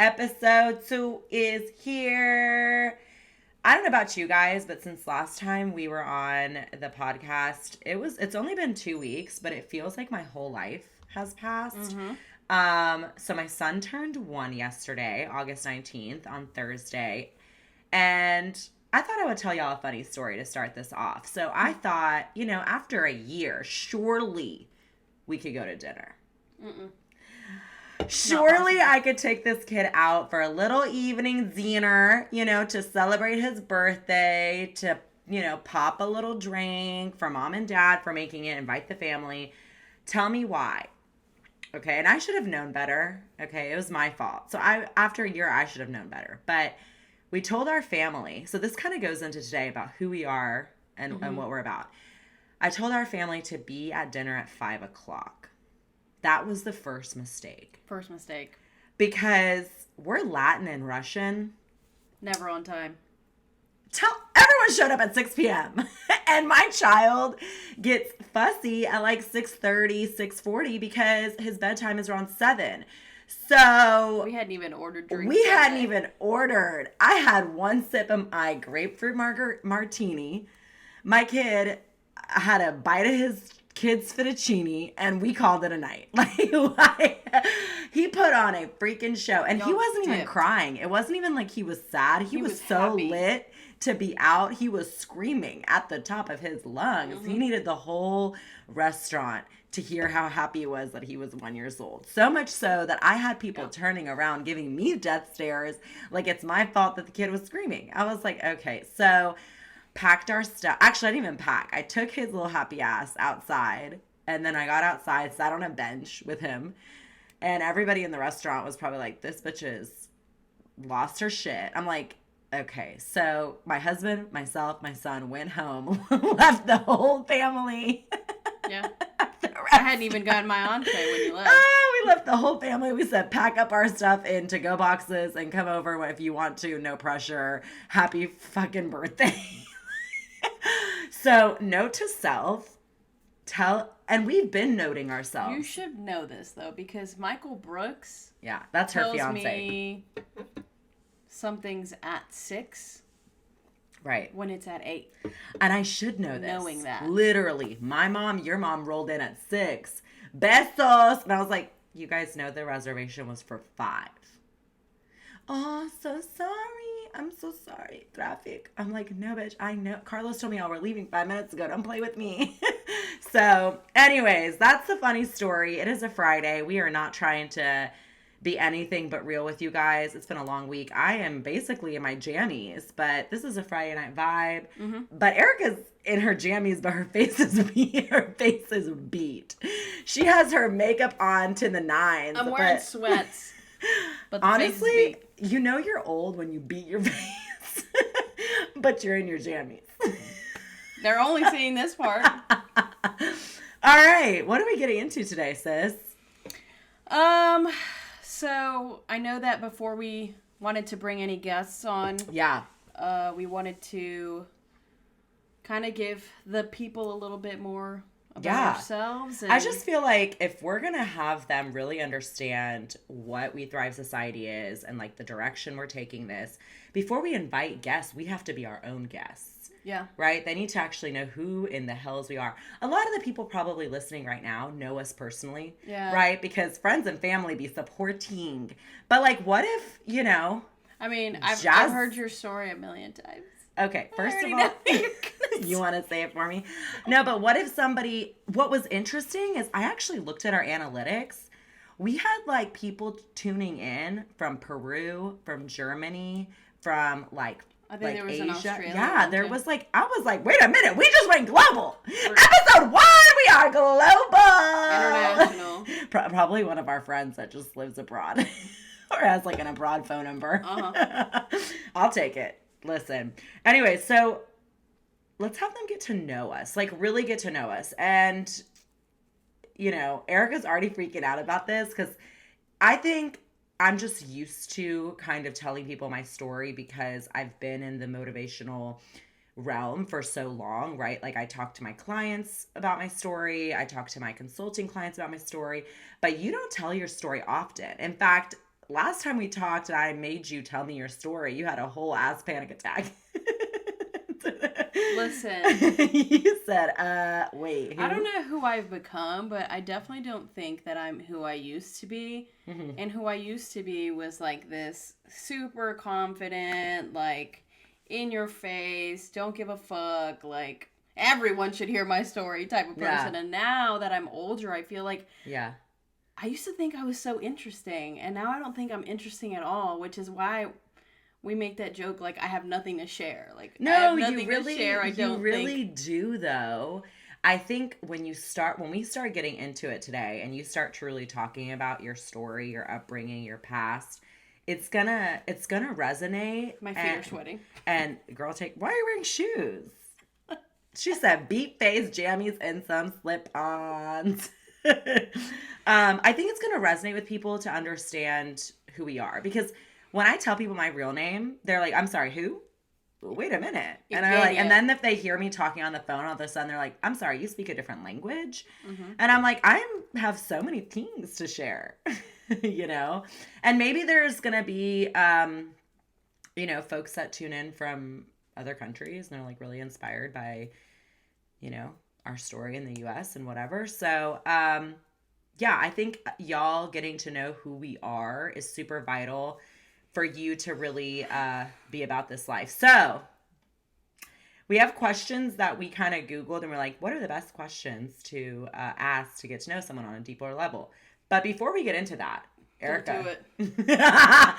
Episode 2 is here. I don't know about you guys, but since last time we were on the podcast, it's only been 2 weeks, but it feels like my whole life has passed. So my son turned 1 yesterday, August 19th, on Thursday. And I thought I would tell y'all a funny story to start this off. So I thought, after a year, surely we could go to dinner. Surely I could take this kid out for a little evening dinner, to celebrate his birthday, to, pop a little drink for mom and dad for making it, invite the family. Tell me why. Okay, and I should have known better. Okay, it was my fault. So after a year, I should have known better. But we told our family, so this kind of goes into today about who we are and what we're about. I told our family to be at dinner at 5 o'clock. That was the first mistake. Because we're Latin and Russian. Never on time. Everyone showed up at 6 p.m. And my child gets fussy at like 6:30, 6:40 because his bedtime is around 7. So we hadn't even ordered drinks. I had one sip of my grapefruit martini. My kid had a bite of his kid's fettuccine, and we called it a night. He put on a freaking show, and he wasn't even crying. It wasn't even like he was sad. He was so happy. Lit to be out. He was screaming at the top of his lungs. He needed the whole restaurant to hear how happy he was that he was 1 year old. So much so that I had people turning around giving me death stares like it's my fault that the kid was screaming. I was like, okay, so packed our stuff. Actually, I didn't even pack. I took his little happy ass outside, and then I got outside, sat on a bench with him, and everybody in the restaurant was probably like, this bitch has lost her shit. I'm like, okay. So my husband, myself, my son went home, left the whole family. Yeah. I hadn't even gotten my entree when you left. We left the whole family. We said, pack up our stuff in to-go boxes and come over if you want to. No pressure. Happy fucking birthday. So, note to self, and we've been noting ourselves. You should know this, though, because Michael Brooks that's her tells fiance. Me something's at 6. Right. When it's at 8. And I should know this. Knowing that. Literally, your mom rolled in at 6. Besos. And I was like, you guys know the reservation was for 5. Oh, so sorry. I'm so sorry. Traffic. I'm like, no, bitch. I know. Carlos told me y'all were leaving 5 minutes ago. Don't play with me. So, anyways, that's the funny story. It is a Friday. We are not trying to be anything but real with you guys. It's been a long week. I am basically in my jammies, but this is a Friday night vibe. But Erica's in her jammies, but her face is beat. She has her makeup on to the nines. I'm wearing sweats. But honestly, you're old when you beat your face, but you're in your jammies. They're only seeing this part. All right, what are we getting into today, sis? So I know that before we wanted to bring any guests on, we wanted to kind of give the people a little bit more about ourselves. And I just feel like if we're going to have them really understand what We Thrive Society is and like the direction we're taking this, before we invite guests, we have to be our own guests. Yeah. Right? They need to actually know who in the hells we are. A lot of the people probably listening right now know us personally. Yeah. Right? Because friends and family be supporting. But like, what if, I mean, I've heard your story a million times. Okay, first of all, you want to say it for me? No, but what was interesting is I actually looked at our analytics. We had like people tuning in from Peru, from Germany, from like there was Asia. An Australia. Yeah, there was like, I was like, wait a minute, we just went global. Episode 1, we are global. International. Probably one of our friends that just lives abroad or has like an abroad phone number. I'll take it. Listen. Anyway, so let's have them get to know us, like really get to know us. And, Erica's already freaking out about this because I think I'm just used to kind of telling people my story because I've been in the motivational realm for so long, right? Like I talk to my clients about my story. I talk to my consulting clients about my story, but you don't tell your story often. In fact, last time we talked and I made you tell me your story, you had a whole ass panic attack. Listen. You said, wait. Who? I don't know who I've become, but I definitely don't think that I'm who I used to be. Mm-hmm. And who I used to be was like this super confident, like in your face, don't give a fuck, like everyone should hear my story type of person. Yeah. And now that I'm older, I feel like I used to think I was so interesting, and now I don't think I'm interesting at all, which is why we make that joke like I have nothing to share. Like, no, I have nothing you really, to share. you really do though. I think when we start getting into it today, and you start truly talking about your story, your upbringing, your past, it's gonna resonate. My feet are sweating. And girl, why are you wearing shoes? She said, beat face jammies and some slip-ons. I think it's gonna resonate with people to understand who we are, because when I tell people my real name, they're like, I'm sorry, who? Wait a minute. And I'm like, and then if they hear me talking on the phone, all of a sudden they're like, I'm sorry, you speak a different language? Mm-hmm. And I'm like, I have so many things to share, you know? And maybe there's going to be, you know, folks that tune in from other countries and they're like really inspired by, you know, our story in the US and whatever. So, yeah, I think y'all getting to know who we are is super vital for you to really be about this life. So we have questions that we kind of Googled and we're like, what are the best questions to ask to get to know someone on a deeper level? But before we get into that, Erika. Don't do it.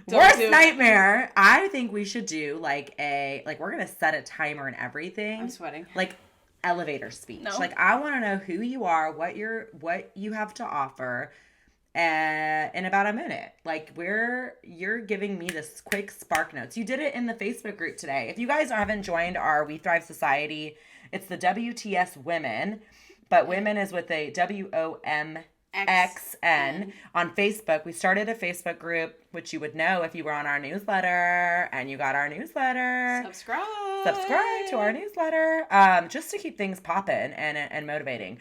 Worst nightmare. I think we should do like we're going to set a timer and everything. I'm sweating. Like elevator speech. No. Like I want to know who you are, what you have to offer. In about a minute. Like you're giving me this quick spark notes. You did it in the Facebook group today. If you guys haven't joined our We Thrive Society, it's the WTS Women, but women is with a WOMXN on Facebook. We started a Facebook group, which you would know if you were on our newsletter and you got our newsletter. Subscribe to our newsletter. Just to keep things popping and motivating.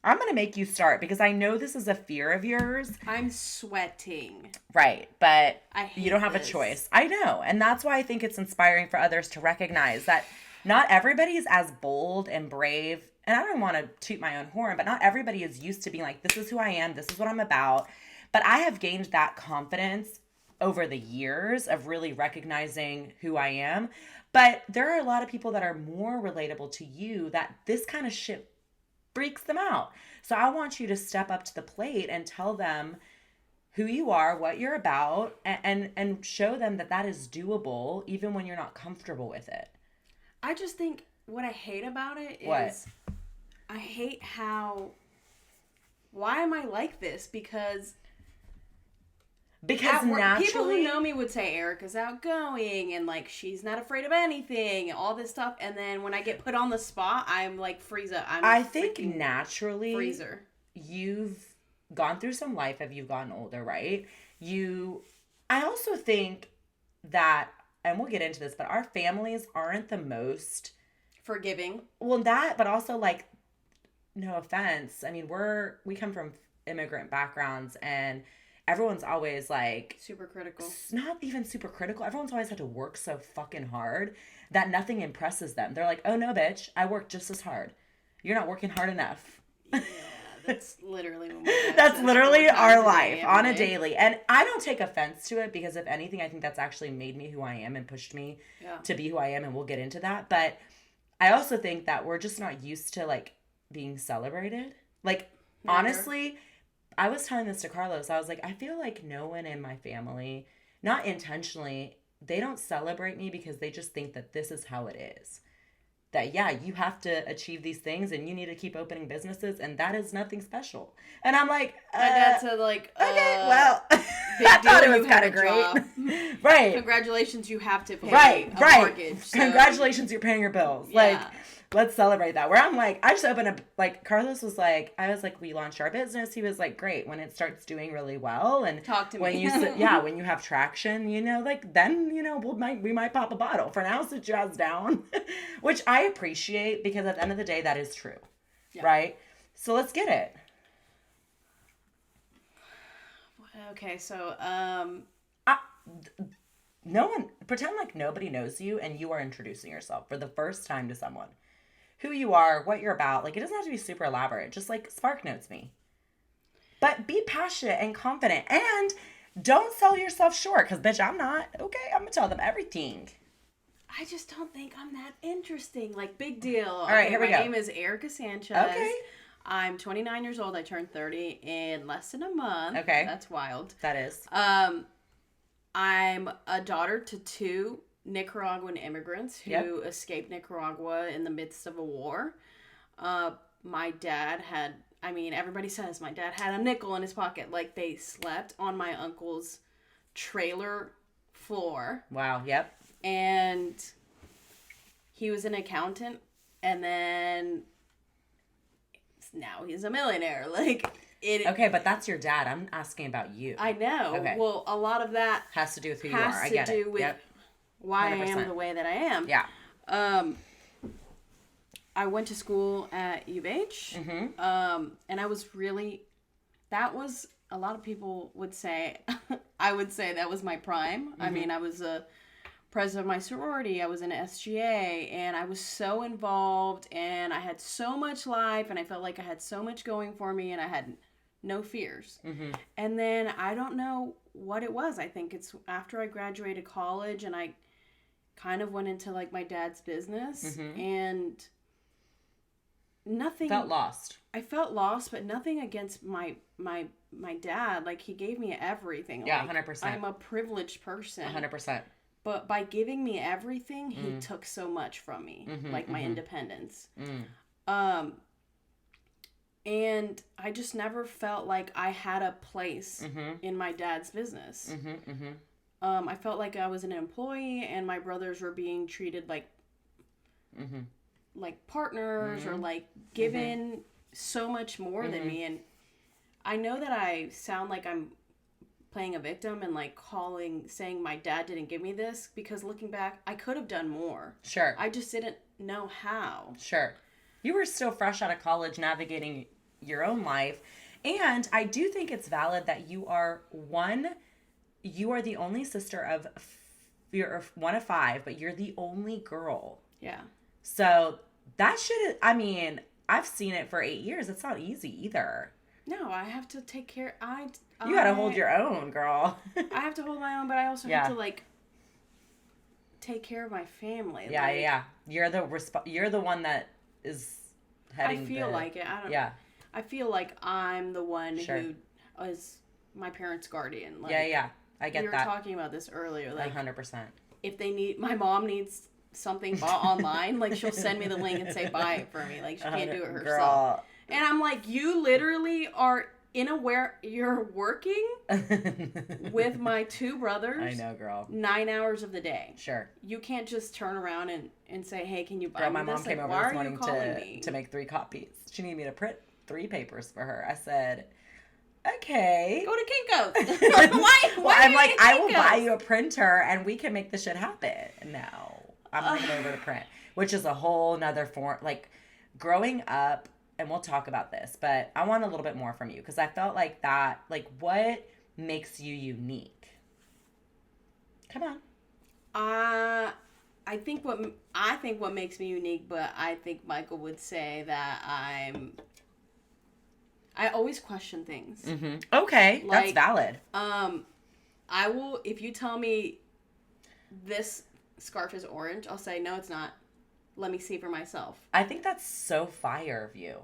I'm going to make you start because I know this is a fear of yours. I'm sweating. Right, but you don't have this. A choice. I know, and that's why I think it's inspiring for others to recognize that not everybody is as bold and brave, and I don't want to toot my own horn, but not everybody is used to being like, this is who I am, this is what I'm about. But I have gained that confidence over the years of really recognizing who I am. But there are a lot of people that are more relatable to you that this kind of shit freaks them out. So I want you to step up to the plate and tell them who you are, what you're about, and show them that is doable even when you're not comfortable with it. I just think what I hate about it is I hate why am I like this? Because naturally people who know me would say Erika's outgoing and like she's not afraid of anything, all this stuff, and then when I get put on the spot, I'm like Frieza. I think naturally freezer. You've gone through some life as you've gotten older, right? I also think that, and we'll get into this, but our families aren't the most forgiving. Well, but also like, no offense, I mean we come from immigrant backgrounds and everyone's always like super critical. Not even super critical. Everyone's always had to work so fucking hard that nothing impresses them. They're like, oh no, bitch, I work just as hard. You're not working hard enough. Yeah, that's literally that's literally our life on a daily. And I don't take offense to it because if anything, I think that's actually made me who I am and pushed me to be who I am. And we'll get into that. But I also think that we're just not used to like being celebrated. Like, honestly, I was telling this to Carlos. I was like, I feel like no one in my family, not intentionally, they don't celebrate me because they just think that this is how it is. That, yeah, you have to achieve these things and you need to keep opening businesses and that is nothing special. And I'm like, my dad said like, okay, well, I thought it was kind of great. Right. Congratulations, you have to pay a mortgage. So. Congratulations, you're paying your bills. Yeah. Like, let's celebrate that. Where I'm like, I just opened up, like, Carlos was like, I was like, we launched our business. He was like, great. When it starts doing really well and talk to when me. when you have traction, you know, like, then, you know, we might pop a bottle. For now, sit your ass down, which I appreciate because at the end of the day, that is true. Yeah. Right? So let's get it. Okay, so no one pretend like nobody knows you and you are introducing yourself for the first time to someone. Who you are, what you're about. Like, it doesn't have to be super elaborate. Just like Spark Notes me. But be passionate and confident and don't sell yourself short because bitch, I'm not. Okay, I'm gonna tell them everything. I just don't think I'm that interesting. Like, big deal. All right, here we go. My name is Erika Sanchez. Okay. I'm 29 years old. I turned 30 in less than a month. Okay. That's wild. That is. I'm a daughter to 2 Nicaraguan immigrants who escaped Nicaragua in the midst of a war. My dad had, everybody says my dad had a nickel in his pocket. Like, they slept on my uncle's trailer floor. Wow, yep. And he was an accountant, and then now he's a millionaire. Okay, but that's your dad. I'm asking about you. I know. Okay. Well, a lot of that has to do with who you are. I get it. Has to do with why 100%. I am the way that I am. Yeah. I went to school at U of H, and I was really, that was, a lot of people would say, I would say that was my prime. Mm-hmm. I was a president of my sorority, I was in SGA, and I was so involved, and I had so much life, and I felt like I had so much going for me, and I had no fears. Mm-hmm. And then I don't know what it was. I think it's after I graduated college, and I kind of went into like my dad's business, and nothing. Felt lost. I felt lost, but nothing against my dad. Like, he gave me everything. Yeah, like, 100%. I'm a privileged person. 100%. But by giving me everything, he took so much from me, like my independence. And I just never felt like I had a place in my dad's business. I felt like I was an employee, and my brothers were being treated like partners or like given so much more than me. And I know that I sound like I'm playing a victim and like saying my dad didn't give me this, because looking back, I could have done more. Sure. I just didn't know how. Sure. You were still fresh out of college, navigating your own life. And I do think it's valid that you are the only sister of, you're one of 5, but you're the only girl. Yeah. So that I've seen it for 8 years. It's not easy either. No, I have to take care. You gotta hold your own, girl. I have to hold my own, but I also have to like take care of my family. Yeah, yeah. You're the one that is heading. I feel like it. I don't. Yeah. I feel like I'm the one who is my parents' guardian. Like, yeah. I get that. We were talking about this earlier. Like, 100%. If my mom needs something bought online, like, she'll send me the link and say buy it for me. Like, she can't do it herself. Girl. And I'm like, you literally are you're working with my 2 brothers. I know, girl. 9 hours of the day. Sure. You can't just turn around and say, hey, can you buy girl, me my this? mom came over this morning to make 3 copies. She needed me to print 3 papers for her. I said, okay. Go to Kinko's. Why? Well, I'm like, I will buy you a printer and we can make this shit happen. No. I'm bringing over to print, which is a whole nother form. Like, growing up, and we'll talk about this, but I want a little bit more from you, because I felt like that, like, what makes you unique? Come on. I think what makes me unique, but I think Michael would say that I always question things. Mm-hmm. Okay, like, that's valid. I will, if you tell me this scarf is orange, I'll say, no, it's not. Let me see for myself. I think that's so fire of you.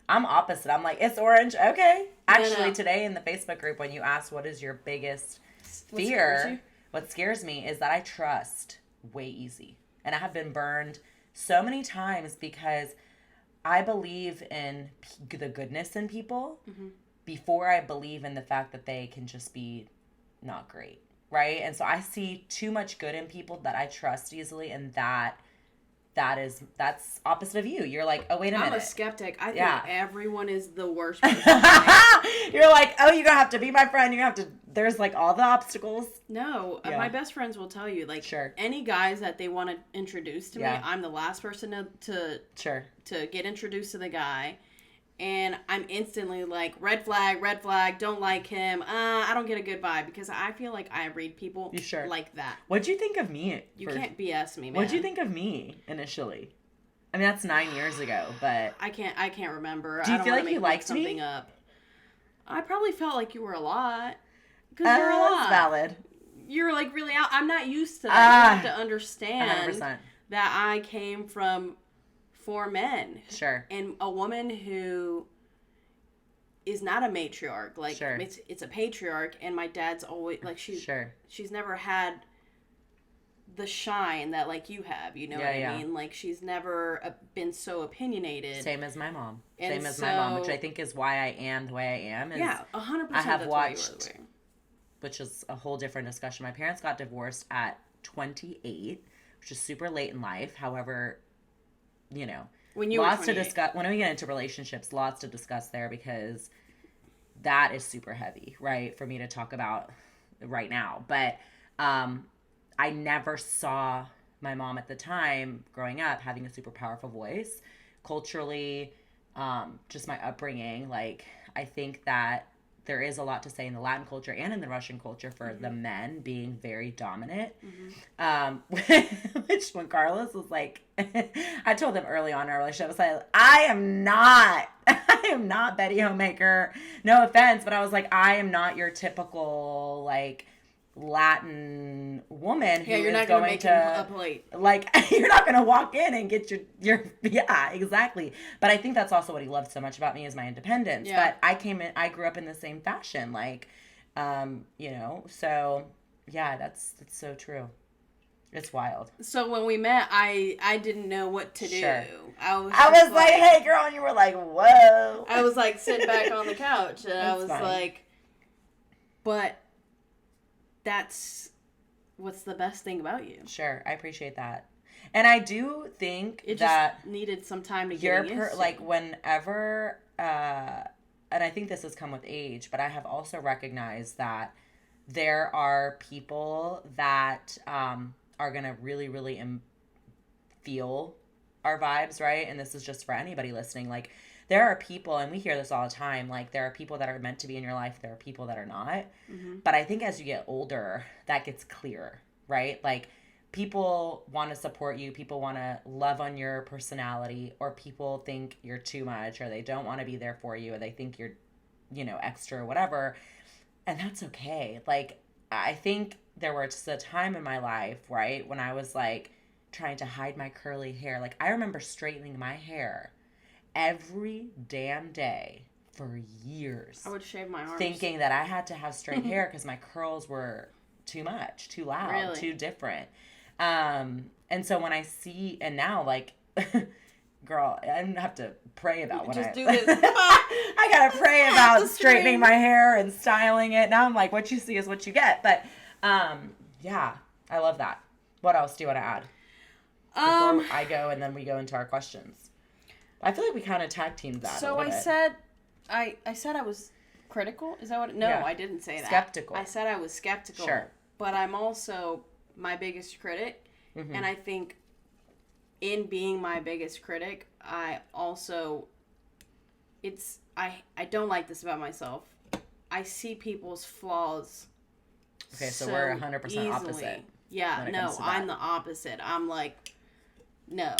I'm opposite. I'm like, it's orange. Okay. Actually, today in the Facebook group, when you asked what is your biggest fear, what scares me is that I trust way easy. And I have been burned so many times because I believe in the goodness in people before I believe in the fact that they can just be not great. Right? And so I see too much good in people that I trust easily, and that's opposite of you. You're like, oh, wait a minute. I'm a skeptic. I think everyone is the worst person. You're like, oh, you're going to have to be my friend. There's like all the obstacles. No, my best friends will tell you, like, any guys that they want to introduce to me, I'm the last person to get introduced to the guy. and I'm instantly like, red flag, don't like him. I don't get a good vibe because I feel like I read people like that. What'd you think of me? You can't BS me, man. What'd you think of me initially? I mean, that's 9 years ago, but I can't remember. Do you feel like you liked something me? Up. I probably felt like you were a lot. Because you're a lot. That's valid. You're like really out. I'm not used to that. You have to understand 100%. that I came from 4 men. Sure. And a woman who is not a matriarch. Like, it's a patriarch, and my dad's always, like, she's never had the shine that, like, you have, you know what I mean? Like, she's never been so opinionated. Same as my mom. My mom, which I think is why I am the way I am. 100% I have watched, which is a whole different discussion. My parents got divorced at 28, which is super late in life. However, you know, lots to discuss. When we get into relationships, lots to discuss there because that is super heavy, right, for me to talk about right now. But I never saw my mom at the time growing up having a super powerful voice. Culturally, just my upbringing, like, I think that there is a lot to say in the Latin culture and in the Russian culture for the men being very dominant. Which when Carlos was like, I told him early on in our relationship, I was like, I am not Betty Homemaker. No offense, but I was like, I am not your typical, like, Latin woman who you're is not going make to him a plate. Like, you're not going to walk in and get your exactly. But I think that's also what he loved so much about me is my independence. But I grew up in the same fashion, like, you know, so yeah, that's so true. It's wild. So when we met, I didn't know what to do. Sure. I was like, hey girl, and you were like, whoa. I was like sitting back on the couch and I was fine. Like, but that's what's the best thing about you. Sure, I appreciate that. And I do think it that just needed some time to get used to. Like, whenever, and I think this has come with age, but I have also recognized that there are people that are going to really, really feel our vibes, right? And this is just for anybody listening. Like, there are people, and we hear this all the time, like, there are people that are meant to be in your life. There are people that are not. But I think as you get older, that gets clearer, right? Like, people want to support you. People want to love on your personality, or people think you're too much, or they don't want to be there for you, or they think you're, you know, extra or whatever. And that's okay. Like, I think there was a time in my life, right, when I was, like, trying to hide my curly hair. Like, I remember straightening my hair every damn day for years. I would shave my arms. Thinking that I had to have straight hair because my curls were too much, too loud, too different. And so when I see, and now, like, girl, I don't have to pray about what do this. I gotta pray about straightening my hair and styling it. Now I'm like, what you see is what you get. But yeah, I love that. What else do you want to add before I go and then we go into our questions? I feel like we kind of tag teamed that. So I said I was critical. Is that what? No, I didn't say that. Skeptical. I said I was skeptical. Sure. But I'm also my biggest critic, and I think in being my biggest critic, I also I don't like this about myself. I see people's flaws. Okay, so we're 100% opposite. Yeah, no, I'm the opposite. I'm like, no.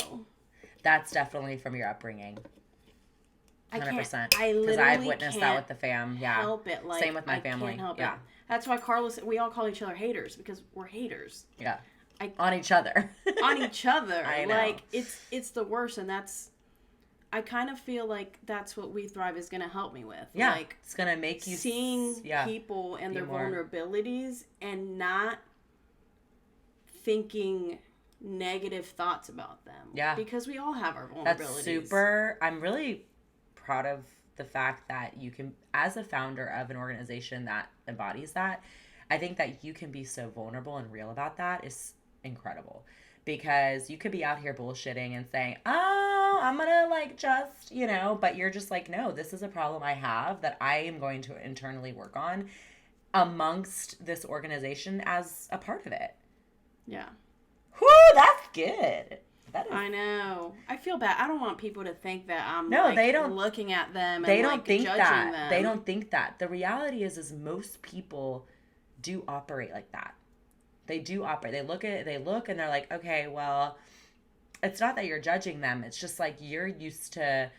That's definitely from your upbringing. 100%. I literally because I've witnessed that with the fam. Yeah. Help it. Like, same with my family. Can't help yeah. It. That's why we all call each other haters because we're haters. Yeah. On each other. On each other. I know. Like, it's the worst, and I kind of feel like that's what We Thrive is going to help me with. Yeah. Like, it's going to make you seeing people and their vulnerabilities and not thinking negative thoughts about them. Yeah. Because we all have our vulnerabilities. That's super. I'm really proud of the fact that you can, as a founder of an organization that embodies that, I think that you can be so vulnerable and real about that is incredible. Because you could be out here bullshitting and saying, oh, I'm going to like just, you know, but you're just like, no, this is a problem I have that I am going to internally work on amongst this organization as a part of it. Yeah. Whew, that's good. That is... I know. I feel bad. I don't want people to think that I'm they don't, looking at them they and don't think judging that. them. They don't think that. The reality is most people do operate like that. They do operate. They look and they're like, okay, well, it's not that you're judging them. It's just like you're used to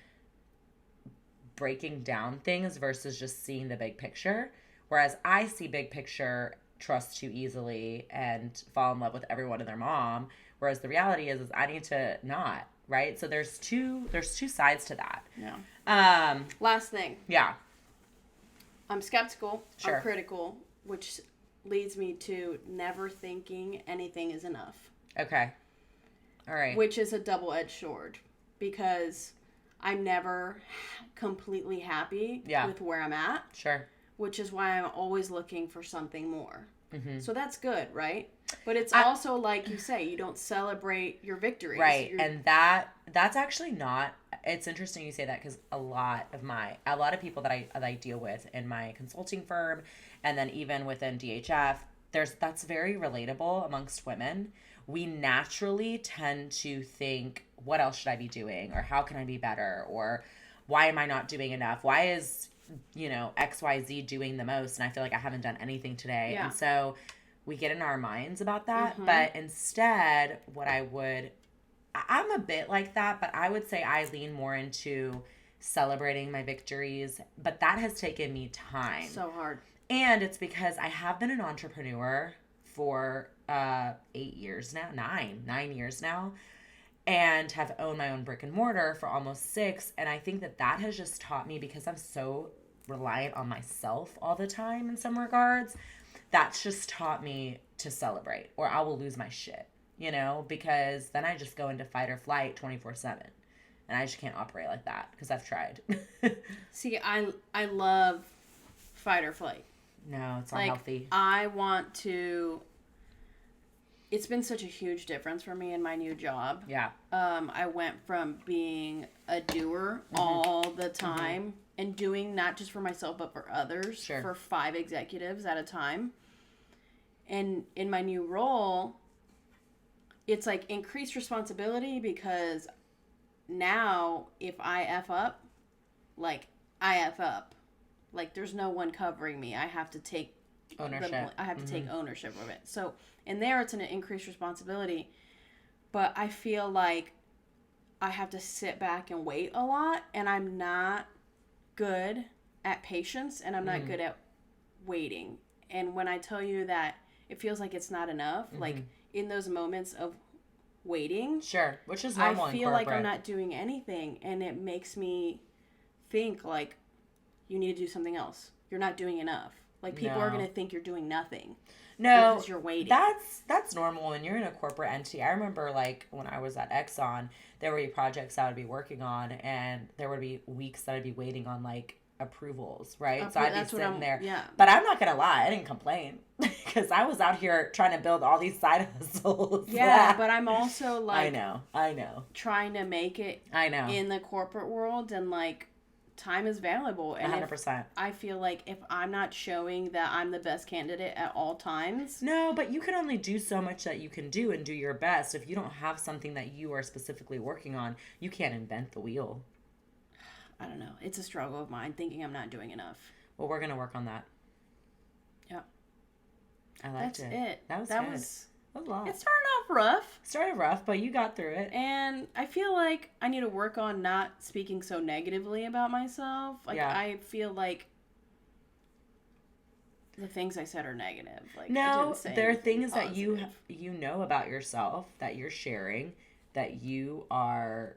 breaking down things versus just seeing the big picture. Whereas I see big picture, trust too easily, and fall in love with everyone and their mom. Whereas the reality is I need to not, right? So there's two sides to that. Yeah. Last thing. Yeah. I'm skeptical. Sure. I'm critical, which leads me to never thinking anything is enough. Okay. All right. Which is a double-edged sword because I'm never completely happy with where I'm at. Sure. Which is why I'm always looking for something more. Mm-hmm. So that's good, right? But it's also like you say, you don't celebrate your victories. Right. And that's actually not, it's interesting you say that because a lot of people that I deal with in my consulting firm and then even within DHF, that's very relatable amongst women. We naturally tend to think, what else should I be doing? Or how can I be better? Or why am I not doing enough? Why is, XYZ doing the most? And I feel like I haven't done anything today. Yeah. And so we get in our minds about that. Mm-hmm. But instead, I'm a bit like that, but I would say I lean more into celebrating my victories. But that has taken me time. So hard. And it's because I have been an entrepreneur for 8 years now, 9 years now, and have owned my own brick and mortar for almost 6. And I think that has just taught me, because I'm so reliant on myself all the time in some regards, that's just taught me to celebrate, or I will lose my shit, because then I just go into fight or flight 24/7. And I just can't operate like that because I've tried. See, I love fight or flight. No, it's unhealthy. I want to... It's been such a huge difference for me in my new job. Yeah. I went from being a doer all the time and doing not just for myself but for others, for 5 executives at a time. And in my new role, it's like increased responsibility because now if I F up, I F up. There's no one covering me. I have to take ownership. I have to take ownership of it. So in there, it's an increased responsibility. But I feel like I have to sit back and wait a lot. And I'm not good at patience. And I'm not good at waiting. And when I tell you that it feels like it's not enough, in those moments of waiting. Sure, which is normal I feel like I'm not doing anything. And it makes me think you need to do something else. You're not doing enough. People are going to think you're doing nothing. No. Because you're waiting. That's normal when you're in a corporate entity. I remember, when I was at Exxon, there would be projects I would be working on, and there would be weeks that I'd be waiting on, approvals, right? So I'd be sitting there. Yeah. But I'm not going to lie. I didn't complain. Because I was out here trying to build all these side hustles. Yeah, but I'm also, I know. trying to make it in the corporate world, and, time is valuable, and 100%. I feel like if I'm not showing that I'm the best candidate at all times. No, but you can only do so much that you can do and do your best. If you don't have something that you are specifically working on, you can't invent the wheel. I don't know. It's a struggle of mine, thinking I'm not doing enough. Well, we're gonna work on that. Yeah. I liked it. That's it. That was good. That was a lot. It started off rough. Started rough, but you got through it. And I feel like I need to work on not speaking so negatively about myself. I feel like the things I said are negative. No, there are things that you know about yourself that you're sharing, that you are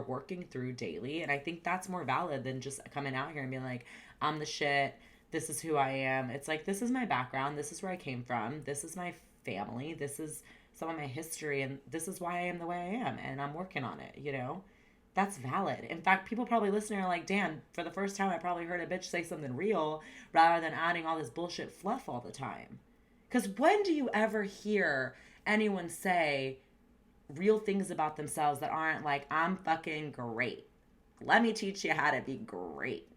working through daily, and I think that's more valid than just coming out here and being like, I'm the shit. This is who I am. It's this is my background. This is where I came from. This is my family. This is some of my history, and this is why I am the way I am, and I'm working on it, That's valid. In fact, people probably listening are like, Dan, for the first time I probably heard a bitch say something real rather than adding all this bullshit fluff all the time. Because when do you ever hear anyone say real things about themselves that aren't I'm fucking great. Let me teach you how to be great.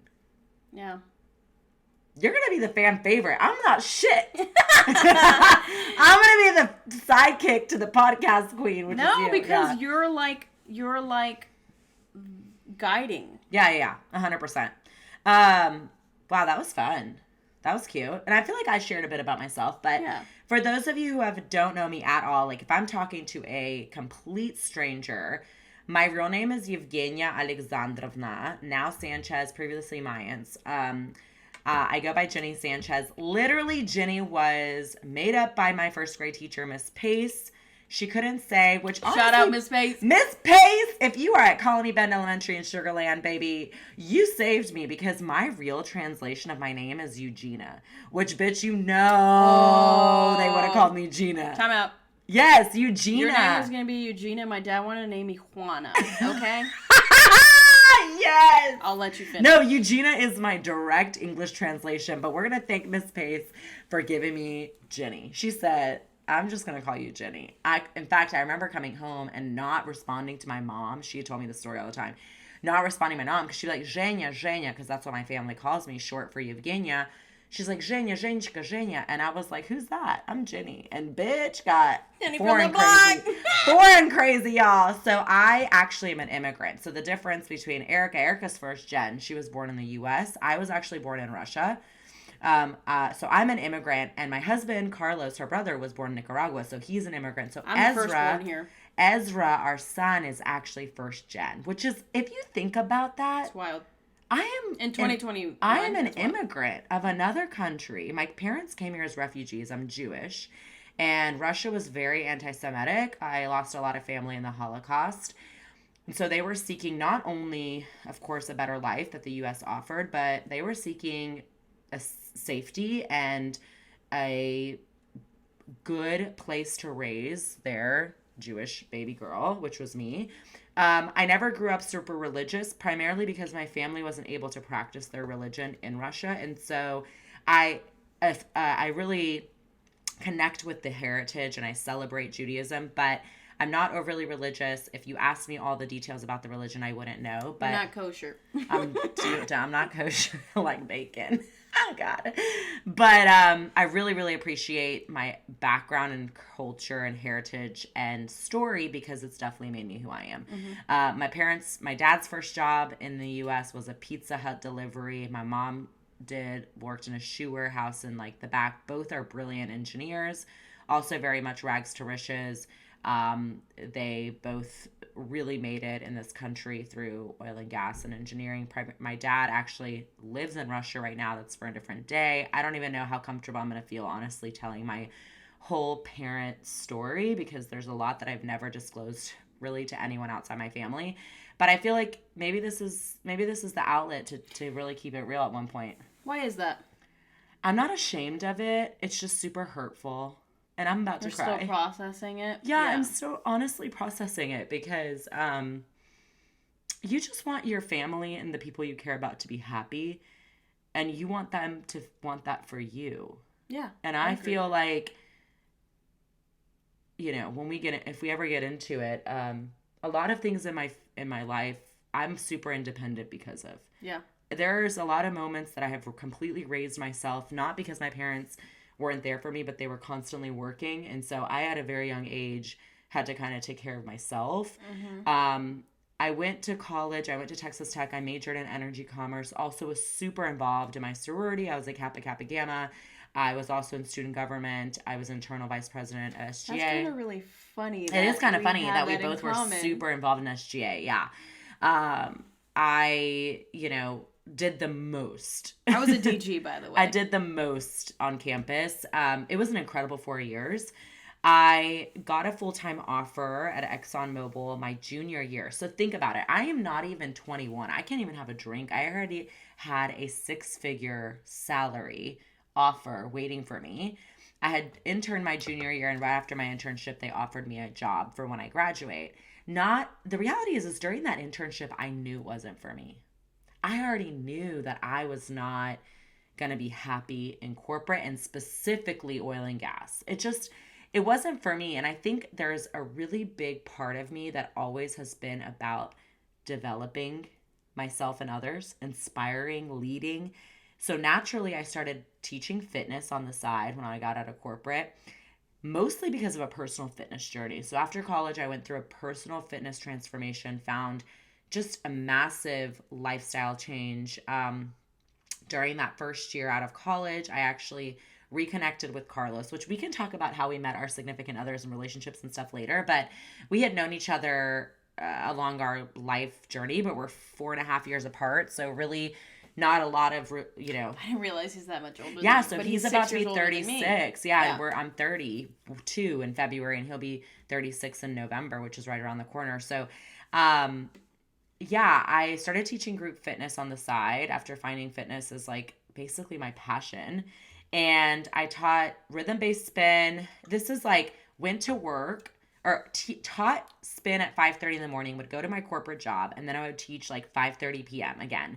Yeah. you're going to be the fan favorite. I'm not shit. I'm going to be the sidekick to the podcast queen, which is you. Because you're like guiding. Yeah, 100%. Wow, that was fun. That was cute. And I feel like I shared a bit about myself, but for those of you who don't know me at all, like if I'm talking to a complete stranger, my real name is Yevgenia Alexandrovna, now Sanchez, previously Mayans. I go by Jenny Sanchez. Literally, Jenny was made up by my first grade teacher, Miss Pace. She couldn't say, which honestly, shout out Miss Pace. Miss Pace, if you are at Colony Bend Elementary in Sugar Land, baby, you saved me because my real translation of my name is Eugenia, which bitch, they would have called me Gina. Time out. Yes, Eugenia. Your name was going to be Eugenia. My dad wanted to name me Juana, okay? Yes. I'll let you finish. No, Eugenia is my direct English translation, but we're going to thank Miss Pace for giving me Jenny. She said, I'm just going to call you Jenny. In fact, I remember coming home and not responding to my mom. She had told me this story all the time. Not responding to my mom because she'd be like, Zhenya, because that's what my family calls me, short for Yevgenia. She's like, Zhenya, Zhenchka, Zhenya. And I was like, who's that? I'm Jenny. And bitch got foreign crazy, y'all. So I actually am an immigrant. So the difference between Erica's first gen, she was born in the U.S. I was actually born in Russia. So I'm an immigrant, and my husband, Carlos, her brother, was born in Nicaragua. So he's an immigrant. So I'm the first born here. Ezra, our son, is actually first gen, which is, if you think about that. It's wild. I am in 2020. I am an immigrant of another country. My parents came here as refugees. I'm Jewish, and Russia was very anti-Semitic. I lost a lot of family in the Holocaust, and so they were seeking not only, of course, a better life that the U.S. offered, but they were seeking a safety and a good place to raise their Jewish baby girl, which was me. I never grew up super religious, primarily because my family wasn't able to practice their religion in Russia. And so I really connect with the heritage and I celebrate Judaism, but I'm not overly religious. If you asked me all the details about the religion, I wouldn't know. But you're not kosher. I'm not kosher like bacon. Oh, God. But I really, really appreciate my background and culture and heritage and story because it's definitely made me who I am. Mm-hmm. My dad's first job in the U.S. was a Pizza Hut delivery. My mom worked in a shoe warehouse in like the back. Both are brilliant engineers, also very much rags to riches. They both really made it in this country through oil and gas and engineering. My dad actually lives in Russia right now. That's for a different day. I don't even know how comfortable I'm going to feel, honestly, telling my whole parent story because there's a lot that I've never disclosed really to anyone outside my family. But I feel like maybe this is the outlet to really keep it real at one point. Why is that? I'm not ashamed of it. It's just super hurtful. And I'm about to cry. You're still processing it? Yeah, I'm still honestly processing it because you just want your family and the people you care about to be happy. And you want them to want that for you. Yeah. And I feel like, if we ever get into it, a lot of things in my life, I'm super independent because of. Yeah. There's a lot of moments that I have completely raised myself, not because my parents weren't there for me, but they were constantly working. And so I, at a very young age, had to kind of take care of myself. Mm-hmm. I went to college. I went to Texas Tech. I majored in energy commerce. Also was super involved in my sorority. I was a Kappa Kappa Gamma. I was also in student government. I was internal vice president at SGA. That's kind of really funny. It is kind of funny that we both were super involved in SGA. Yeah. I, did the most. I was a DG, by the way. I did the most on campus. It was an incredible 4 years. I got a full-time offer at ExxonMobil my junior year. So think about it. I am not even 21. I can't even have a drink. I already had a 6-figure salary offer waiting for me. I had interned my junior year, and right after my internship, they offered me a job for when I graduate. The reality is during that internship, I knew it wasn't for me. I already knew that I was not going to be happy in corporate and specifically oil and gas. It wasn't for me. And I think there's a really big part of me that always has been about developing myself and others, inspiring, leading, So naturally, I started teaching fitness on the side when I got out of corporate, mostly because of a personal fitness journey. So after college, I went through a personal fitness transformation, found just a massive lifestyle change. During that first year out of college, I actually reconnected with Carlos, which we can talk about how we met our significant others and relationships and stuff later. But we had known each other along our life journey, but we're 4.5 years apart. So really not a lot of, I didn't realize he's that much older yeah, than so but he's about to be 36. Yeah, and I'm 32 in February, and he'll be 36 in November, which is right around the corner. So, yeah, I started teaching group fitness on the side after finding fitness is like basically my passion. And I taught rhythm-based spin. This is like went to work or taught spin at 5:30 in the morning, would go to my corporate job, and then I would teach like 5:30 p.m. again.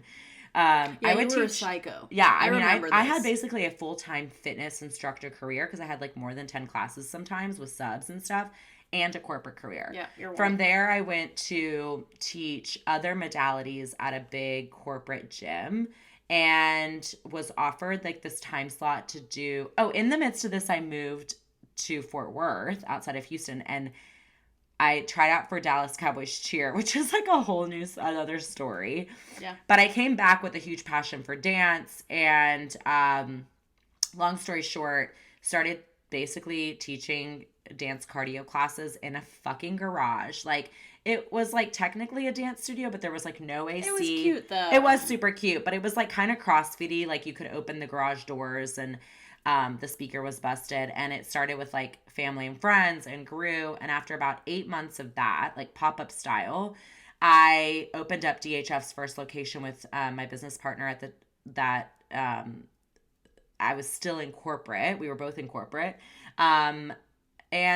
Yeah, I would you were a psycho. Yeah, I mean, I had basically a full-time fitness instructor career because I had like more than 10 classes sometimes with subs and stuff, and a corporate career. Yeah, From there, I went to teach other modalities at a big corporate gym and was offered like this time slot to do. Oh, in the midst of this, I moved to Fort Worth outside of Houston, and I tried out for Dallas Cowboys cheer, which is like a whole new another story. Yeah. But I came back with a huge passion for dance, and long story short, started basically teaching dance cardio classes in a fucking garage. Like it was like technically a dance studio, but there was like no AC. It was cute though. It was super cute, but it was like kind of CrossFit-y. Like you could open the garage doors and the speaker was busted, and it started with like family and friends and grew. And after about 8 months of that, like pop-up style, I opened up DHF's first location with my business partner at that I was still in corporate. We were both in corporate. And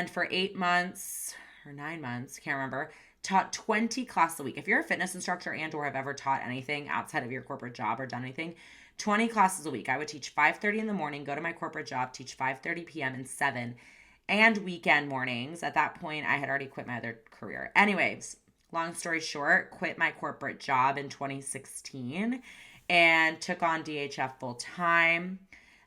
for 8 months or 9 months, can't remember, taught 20 classes a week. If you're a fitness instructor and or have ever taught anything outside of your corporate job or done anything, 20 classes a week. I would teach 5:30 in the morning, go to my corporate job, teach 5:30 p.m. and 7, and weekend mornings. At that point, I had already quit my other career. Anyways, long story short, quit my corporate job in 2016 and took on DHF full time.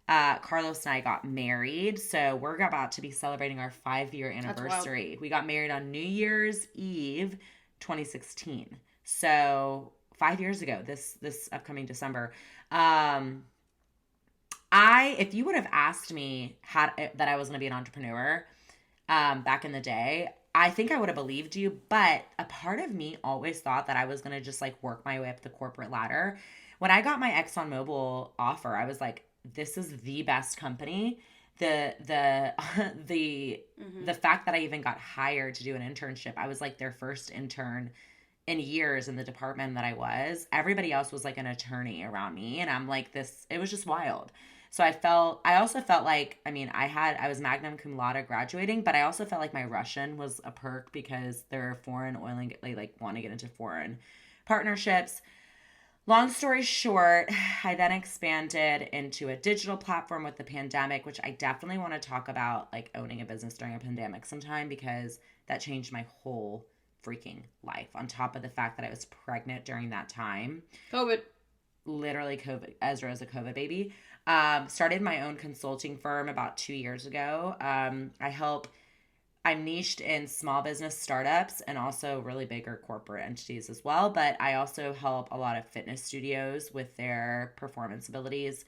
Carlos and I got married, so we're about to be celebrating our 5-year anniversary. We got married on New Year's Eve 2016. So 5 years ago, this upcoming December. If you would have asked me that I was going to be an entrepreneur back in the day, I think I would have believed you, but a part of me always thought that I was going to just like work my way up the corporate ladder. When I got my ExxonMobil offer, I was like, this is the best company. The fact that I even got hired to do an internship, I was like their first intern in years in the department that I was. Everybody else was like an attorney around me, and I'm like this. It was just wild. So I also felt like, I mean, I was magna cum laude graduating, but I also felt like my Russian was a perk because they're foreign oil and they like want to get into foreign partnerships. Long story short, I then expanded into a digital platform with the pandemic, which I definitely want to talk about, like owning a business during a pandemic sometime, because that changed my whole freaking life. On top of the fact that I was pregnant during that time. COVID. Literally COVID. Ezra is a COVID baby. Started my own consulting firm about 2 years ago. I'm niched in small business startups and also really bigger corporate entities as well. But I also help a lot of fitness studios with their performance abilities.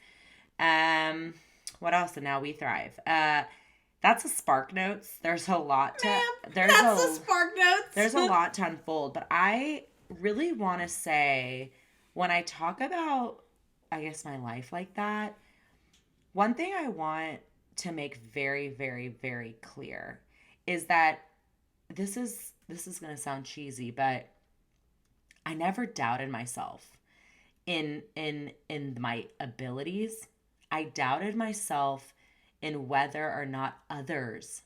What else? And now we thrive. That's a Spark Notes. There's a lot to. That's a Spark Notes. There's a lot to unfold, but I really want to say, when I talk about, I guess, my life like that, one thing I want to make very, very, very clear is that this is going to sound cheesy, but I never doubted myself in my abilities. I doubted myself in whether or not others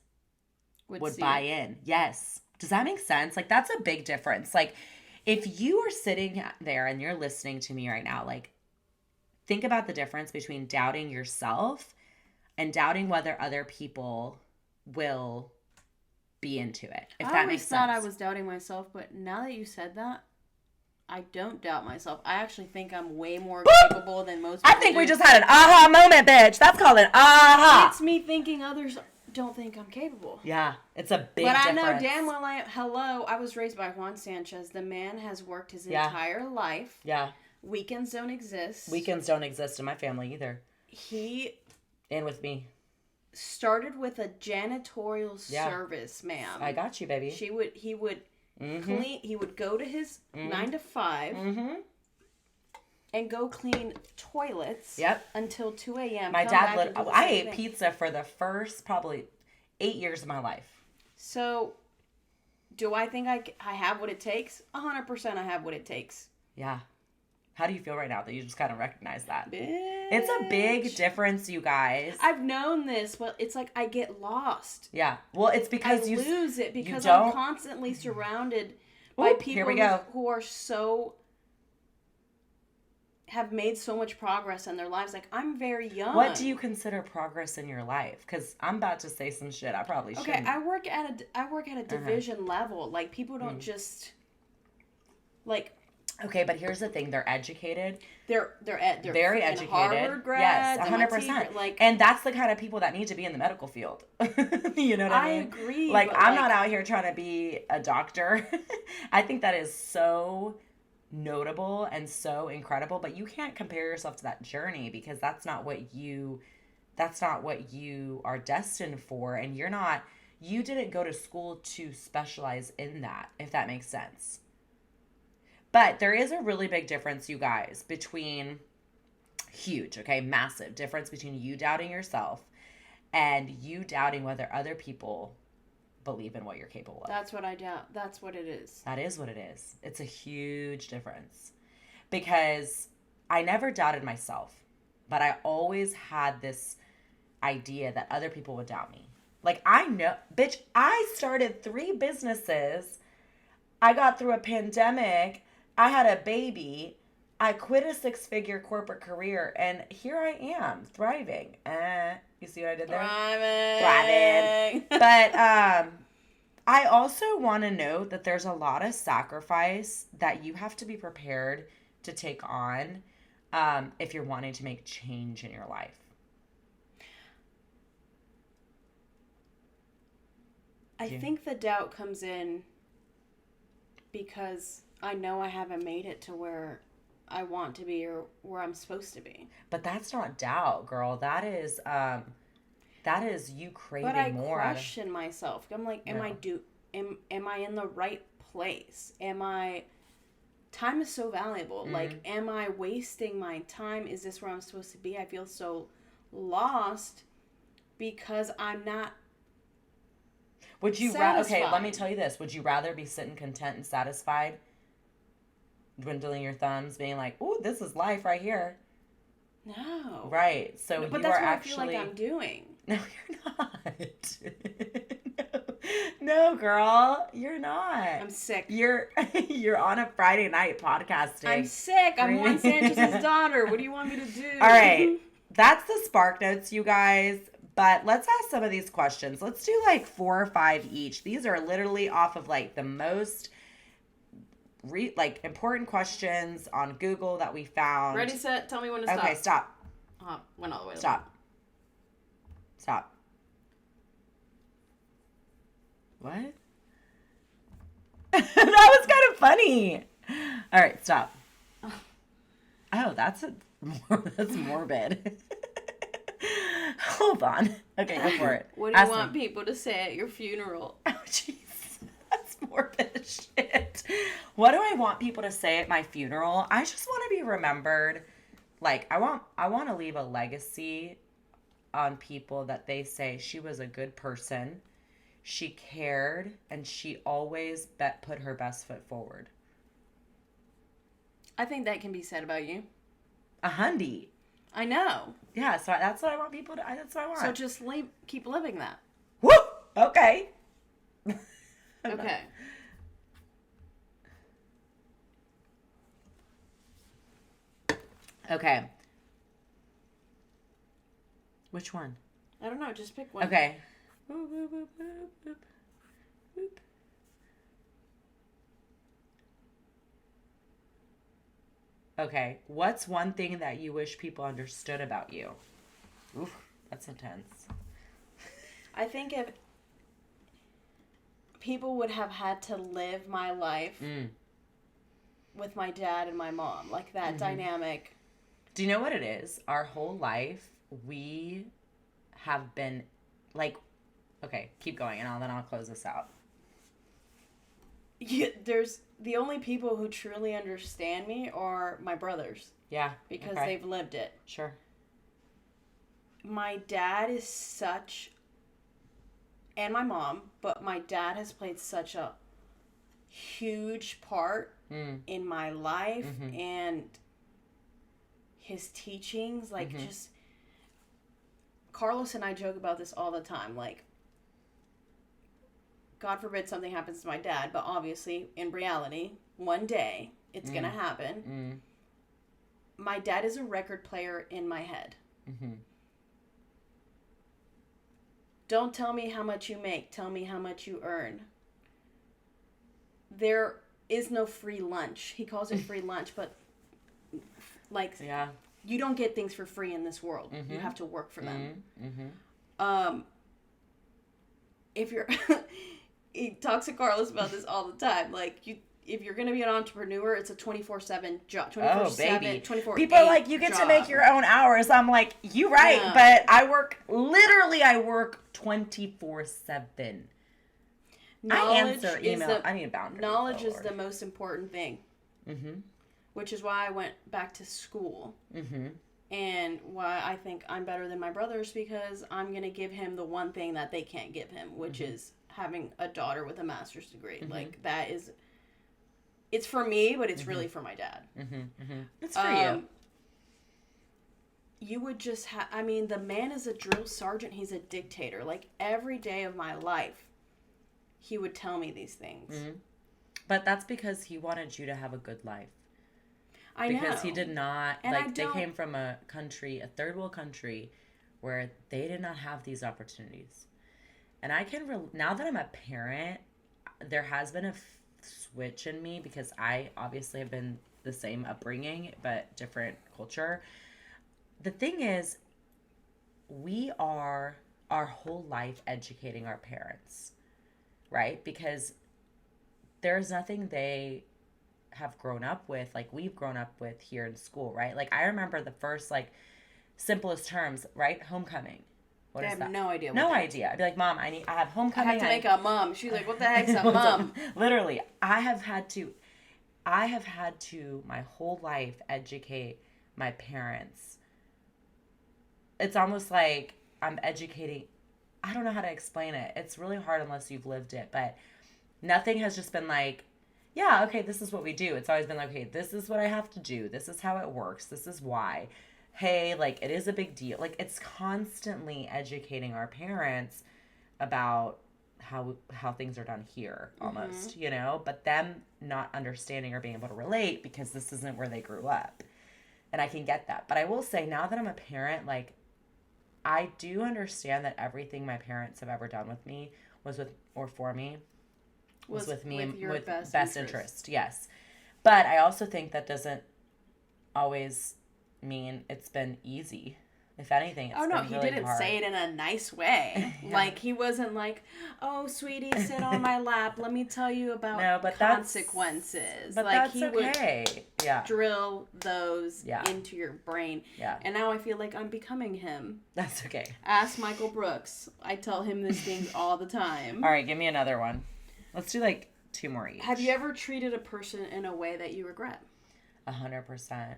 would buy in. Yes. Does that make sense? Like, that's a big difference. Like, if you are sitting there and you're listening to me right now, like, think about the difference between doubting yourself and doubting whether other people will be into it. If that makes sense. I always thought I was doubting myself, but now that you said that, I don't doubt myself. I actually think I'm way more Boop! capable than most people. I think we just had an aha moment, bitch. That's called an aha. It's me thinking others don't think I'm capable. Yeah, it's a big difference. difference. But I know damn well I was raised by Juan Sanchez. The man has worked his entire life. Yeah. Weekends don't exist. Weekends don't exist in my family either. And with me. Started with a janitorial service, ma'am. I got you, baby. He would clean. He would go to his 9 to 5 and go clean toilets. Until 2 a.m. My dad I ate pizza for the first probably 8 years of my life. So, do I think I have what it takes? 100% I have what it takes. Yeah. How do you feel right now that you just kind of recognize that? Bitch. It's a big difference, you guys. I've known this, but it's like I get lost. Yeah. Well, it's because I lose it because I'm constantly surrounded by people who are have made so much progress in their lives. Like, I'm very young. What do you consider progress in your life? Because I'm about to say some shit I probably shouldn't. Okay, I work at a division level. Like, people don't just like. Okay, but here's the thing: they're educated. They're very educated. Harvard grads, yes, 100%. And that's the kind of people that need to be in the medical field. You know what I mean? I agree. Like, I'm not out here trying to be a doctor. I think that is so notable and so incredible, but you can't compare yourself to that journey because that's not what you are destined for, and you didn't go to school to specialize in that, if that makes sense. But there is a really big difference, you guys, massive difference between you doubting yourself and you doubting whether other people believe in what you're capable of. That's what I doubt. That's what it is. That is what it is. It's a huge difference. Because I never doubted myself, but I always had this idea that other people would doubt me. Like, bitch, I started 3 businesses. I got through a pandemic. I had a baby. I quit a 6-figure corporate career, and here I am, thriving. You see what I did there? Thriving. But I also want to note that there's a lot of sacrifice that you have to be prepared to take on if you're wanting to make change in your life. I think the doubt comes in because I know I haven't made it to where I want to be or where I'm supposed to be. But that's not doubt, girl. That is you craving more. But I question myself. I'm like, am I in the right place? Time is so valuable. Mm-hmm. Like, am I wasting my time? Is this where I'm supposed to be? I feel so lost because I'm not. Would you okay, let me tell you this. Would you rather be sitting content and satisfied, dwindling your thumbs, being like, "Ooh, this is life right here"? No. Right. So but that's what I feel like I'm doing. No, you're not. No, girl, you're not. I'm sick. You're on a Friday night podcasting. I'm sick. I'm Juan Sanchez's daughter. What do you want me to do? All right. That's the spark notes, you guys. But let's ask some of these questions. Let's do like 4 or 5 each. These are literally off of like the most important questions on Google that we found. Ready, set, tell me when to stop. Okay, stop. Went all the way. Stop. What? That was kind of funny. All right, stop. Oh, that's morbid. Hold on. Okay, go for it. What do you want people to say at your funeral? Oh, jeez. That's morbid as shit. What do I want people to say at my funeral? I just want to be remembered. Like, I want to leave a legacy on people that they say she was a good person, she cared, and she always put her best foot forward. I think that can be said about you. 100. I know. Yeah, so that's what I want people to. That's what I want. So just keep living that. Woo! Okay. Okay. Okay. Which one? I don't know. Just pick one. Okay. Okay. What's one thing that you wish people understood about you? Oof, that's intense. I think if people would have had to live my life with my dad and my mom, like that dynamic. Do you know what it is? Our whole life, we have been, like, okay, keep going, and then I'll close this out. Yeah, there's the only people who truly understand me are my brothers. Yeah. Because they've lived it. Sure. My dad is such, and my mom, but my dad has played such a huge part in my life and his teachings. Like, just, Carlos and I joke about this all the time. Like, God forbid something happens to my dad, but obviously, in reality, one day, it's going to happen. My dad is a record player in my head. Don't tell me how much you make. Tell me how much you earn. There is no free lunch. He calls it free lunch, but, like, you don't get things for free in this world. You have to work for them. If you're... He talks to Carlos about this all the time. Like, if you're going to be an entrepreneur, it's a 24/7 job. 24/7, 24/8 People are like, you get to make your own hours. I'm like, you right, but I work 24/7. I answer email. I need a boundary. Knowledge is the most important thing. Which is why I went back to school. And why I think I'm better than my brothers, because I'm going to give him the one thing that they can't give him, which is having a daughter with a master's degree. Like, that is, it's for me, but it's really for my dad. It's for you. You would just have, I mean, the man is a drill sergeant. He's a dictator. Like, every day of my life, he would tell me these things. But that's because he wanted you to have a good life. I know. Because he did not, and like, they came from a country, a third world country, where they did not have these opportunities. And I can, now that I'm a parent, there has been a switch in me, because I obviously have been the same upbringing, but different culture. The thing is, we are our whole life educating our parents, right? Because there's nothing they have grown up with, like we've grown up with here in school, right? Like, I remember the first, like, simplest terms, right? Homecoming. What is that? I have no idea. No idea. I'd be like, Mom, I have homecoming. I have to make a mum. She's like, what the heck's a mum? Literally, I have had to my whole life educate my parents. It's almost like I'm educating. I don't know how to explain it. It's really hard unless you've lived it, but nothing has just been like, yeah, okay, this is what we do. It's always been like, okay, this is what I have to do. This is how it works. This is why. Hey, like, it is a big deal. Like, it's constantly educating our parents about how things are done here, almost, you know? But them not understanding or being able to relate, because this isn't where they grew up. And I can get that. But I will say, now that I'm a parent, like, I do understand that everything my parents have ever done with me was with me with best interest. Yes. But I also think that doesn't always mean it's been easy. If anything, it's been really hard. He didn't say it in a nice way. Like, he wasn't like, oh, sweetie, sit on my lap. Let me tell you about consequences. But like, that's he okay. would drill those into your brain. Yeah. And now I feel like I'm becoming him. That's okay. Ask Michael Brooks. I tell him these things all the time. All right, give me another one. Let's do, like, 2 more each. Have you ever treated a person in a way that you regret? 100%.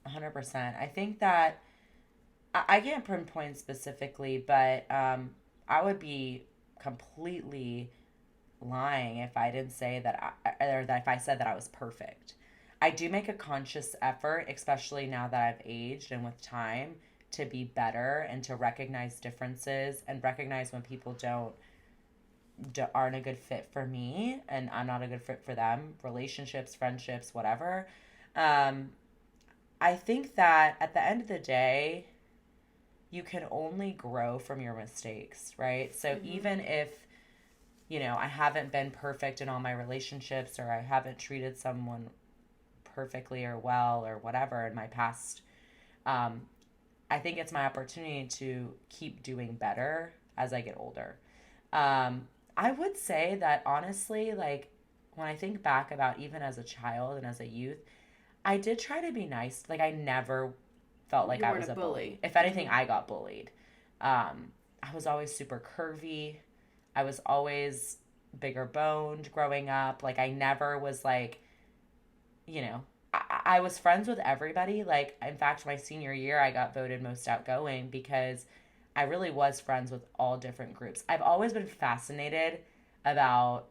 100%. I think that I can't pinpoint specifically, but I would be completely lying if I didn't say that if I said that I was perfect. I do make a conscious effort, especially now that I've aged and with time, to be better and to recognize differences and recognize when people aren't a good fit for me and I'm not a good fit for them, relationships, friendships, whatever. I think that at the end of the day, you can only grow from your mistakes, right? So even if, you know, I haven't been perfect in all my relationships, or I haven't treated someone perfectly or well or whatever in my past. I think it's my opportunity to keep doing better as I get older. I would say that honestly, like when I think back about even as a child and as a youth, I did try to be nice. Like I never felt like I was a bully. If anything, I got bullied. I was always super curvy. I was always bigger boned growing up. Like I never was like, you know, I was friends with everybody. Like in fact, my senior year, I got voted most outgoing because I really was friends with all different groups. I've always been fascinated about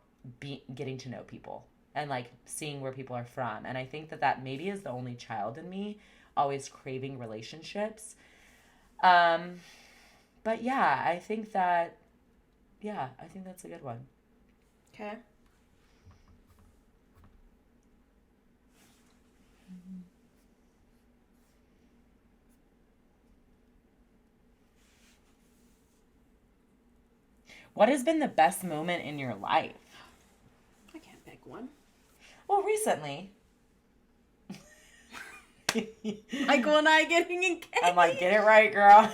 getting to know people and like seeing where people are from. And I think that maybe is the only child in me always craving relationships. But yeah, I think that's a good one. Okay. What has been the best moment in your life? I can't pick one. Well, recently. Michael and I getting engaged. I'm like, get it right, girl.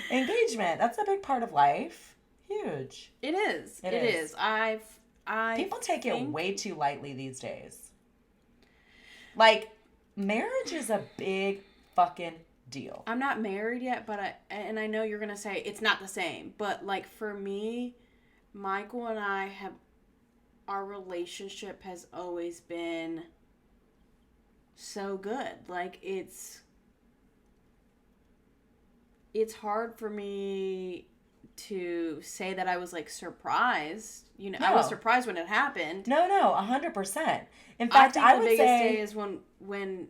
Engagement. That's a big part of life. Huge. It is. It is. People take it way too lightly these days. Like, marriage is a big fucking deal. I'm not married yet, but I know you're going to say it's not the same. But, like, for me, Michael and I our relationship has always been so good. Like, it's hard for me to say that I was like surprised. You know, no. I was surprised when it happened. No, 100%. In fact, I would say the biggest day is when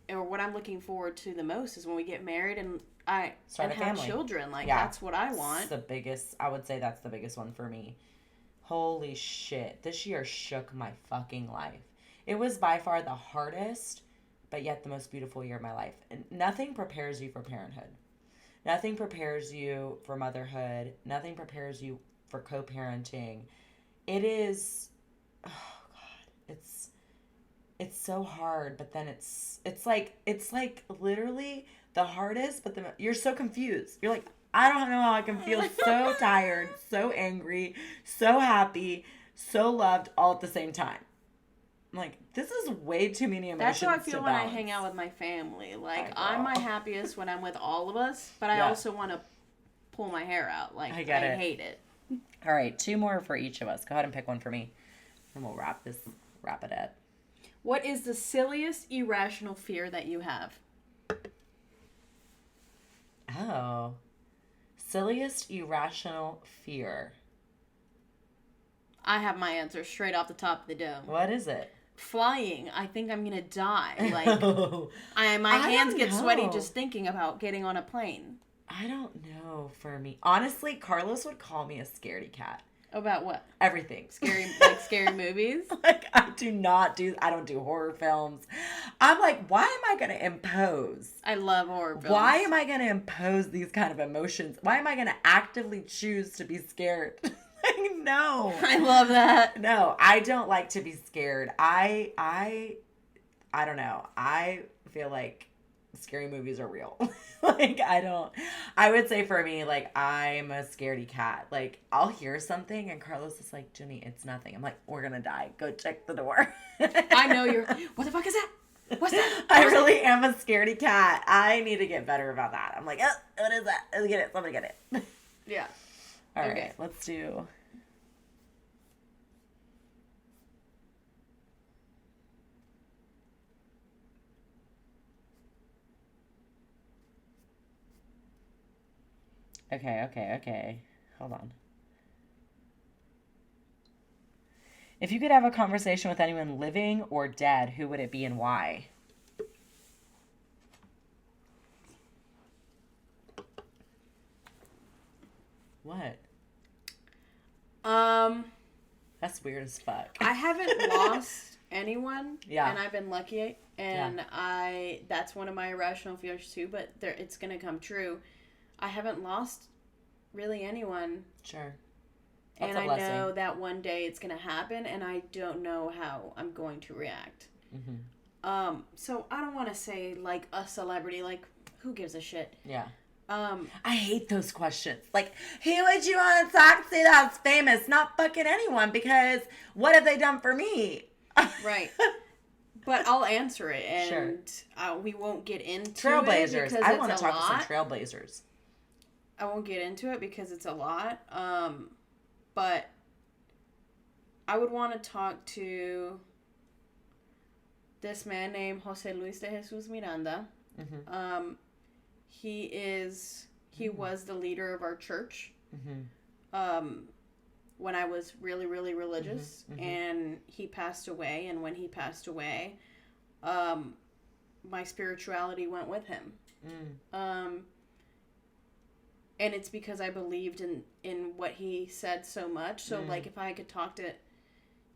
or what I'm looking forward to the most is when we get married and have children. Like that's what I want. I would say that's the biggest one for me. Holy shit. This year shook my fucking life. It was by far the hardest, but yet the most beautiful year of my life. And nothing prepares you for parenthood. Nothing prepares you for motherhood. Nothing prepares you for co-parenting. It is, oh God, it's so hard, but then it's like literally the hardest, but you're so confused. You're like, I don't know how I can feel so tired, so angry, so happy, so loved all at the same time. I'm like, this is way too many emotions. That's how I feel when I hang out with my family. Like, I'm my happiest when I'm with all of us, but I also want to pull my hair out. Like, I hate it. All right, 2 more for each of us. Go ahead and pick one for me, and we'll wrap it up. What is the silliest irrational fear that you have? Oh, silliest irrational fear. I have my answer straight off the top of the dome. What is it? Flying. I think I'm gonna die. Like, my hands get sweaty just thinking about getting on a plane. I don't know. For me, honestly, Carlos would call me a scaredy cat. About what? Everything. Scary movies? Like, I don't do horror films. I'm like, why am I going to impose? I love horror films. Why am I going to impose these kind of emotions? Why am I going to actively choose to be scared? Like, no. I love that. No, I don't like to be scared. I don't know. I feel like scary movies are real. Like, I would say for me, like, I'm a scaredy cat. Like, I'll hear something and Carlos is like, Jenny, it's nothing. I'm like, we're gonna die. Go check the door. I know what the fuck is that? What's that? I really am a scaredy cat. I need to get better about that. I'm like, oh, what is that? Let's get it. Somebody get it. Yeah. All right, let's do... Okay. Hold on. If you could have a conversation with anyone living or dead, who would it be and why? What? That's weird as fuck. I haven't lost anyone. Yeah. And I've been lucky. And that's one of my irrational fears too, but it's going to come true. I haven't lost really anyone. Sure. That's and I know that one day it's going to happen, and I don't know how I'm going to react. Mm-hmm. So I don't want to say like a celebrity, like who gives a shit? Yeah. I hate those questions. Like, who would you want to talk to that's famous? Not fucking anyone, because what have they done for me? Right. But I'll answer it, and we won't get into Trailblazers. it because I want to talk to some trailblazers. I won't get into it because it's a lot. But I would want to talk to this man named Jose Luis de Jesus Miranda. Mm-hmm. He was the leader of our church. When I was really, really religious, and he passed away. And when he passed away, my spirituality went with him. And it's because I believed in what he said so much. So, like, if I could talk to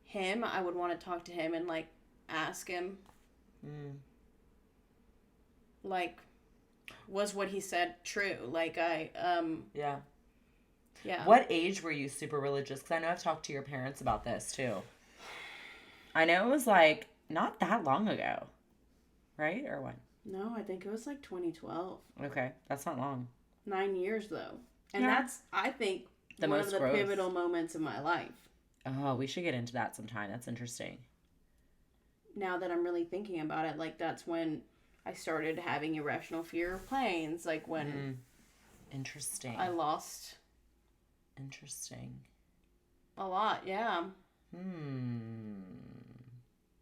him, I would want to talk to him and, like, ask him, like, was what he said true? Like, Yeah. Yeah. What age were you super religious? Because I know I've talked to your parents about this, too. I know it was, like, not that long ago. Right? Or when? No, I think it was, like, 2012. Okay. That's not long. 9 years, though. And that's, I think, one of the pivotal moments in my life. Oh, we should get into that sometime. That's interesting. Now that I'm really thinking about it, like, that's when I started having irrational fear of planes. Like, when... Interesting. I lost... Interesting. A lot, yeah.